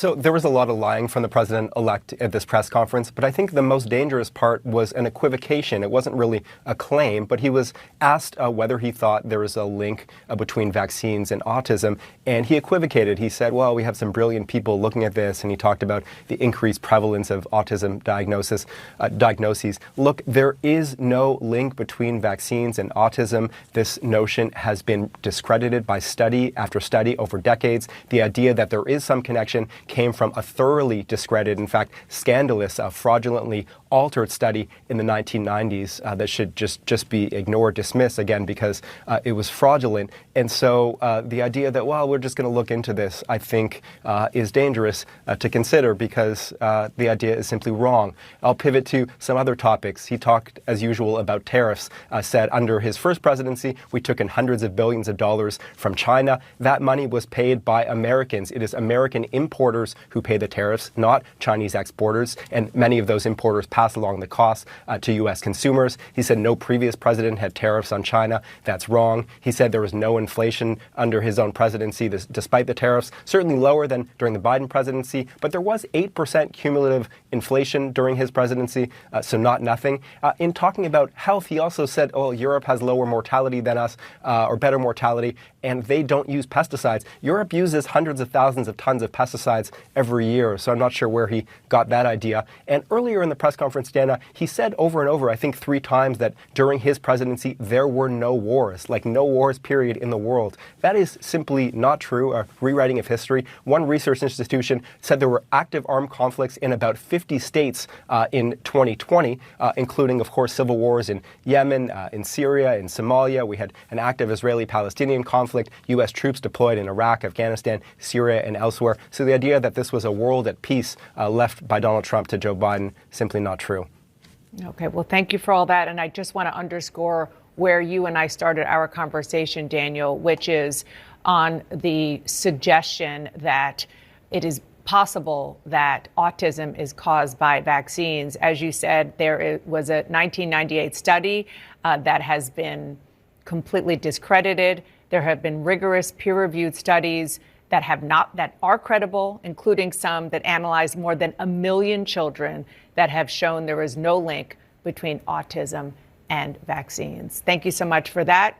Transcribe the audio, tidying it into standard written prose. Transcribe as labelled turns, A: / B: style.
A: So there was a lot of lying from the president-elect at this press conference, but I think the most dangerous part was an equivocation. It wasn't really a claim, but he was asked whether he thought there was a link between vaccines and autism, and he equivocated. He said, well, we have some brilliant people looking at this, and he talked about the increased prevalence of autism diagnoses. Look, there is no link between vaccines and autism. This notion has been discredited by study after study over decades. The idea that there is some connection came from a thoroughly discredited, in fact, scandalous, fraudulently altered study in the 1990s that should just be ignored, dismissed, again, because it was fraudulent. And so the idea that, well, we're just going to look into this, I think, is dangerous to consider because the idea is simply wrong. I'll pivot to some other topics. He talked, as usual, about tariffs, said under his first presidency, we took in hundreds of billions of dollars from China. That money was paid by Americans. It is American importers who pay the tariffs, not Chinese exporters, and many of those importers pass along the costs to U.S. consumers. He said no previous president had tariffs on China. That's wrong. He said there was no inflation under his own presidency, despite the tariffs, certainly lower than during the Biden presidency, but there was 8% cumulative inflation during his presidency, so not nothing. In talking about health, he also said, oh, Europe has lower mortality than us, or better mortality, and they don't use pesticides. Europe uses hundreds of thousands of tons of pesticides every year, so I'm not sure where he got that idea. And earlier in the press conference, Dana, he said over and over, I think 3 times, that during his presidency, there were no wars, like no wars, period, in the world. That is simply not true, a rewriting of history. One research institution said there were active armed conflicts in about 50 states in 2020, including, of course, civil wars in Yemen, in Syria, in Somalia. We had an active Israeli-Palestinian conflict, U.S. troops deployed in Iraq, Afghanistan, Syria, and elsewhere. So the idea that this was a world at peace left by Donald Trump to Joe Biden, simply not true.
B: Okay, well, thank you for all that. And I just want to underscore where you and I started our conversation, Daniel, which is on the suggestion that it is possible that autism is caused by vaccines. As you said, there was a 1998 study that has been completely discredited. There have been rigorous peer-reviewed studies that are credible, including some that analyzed more than 1 million children that have shown there is no link between autism and vaccines. Thank you so much for that.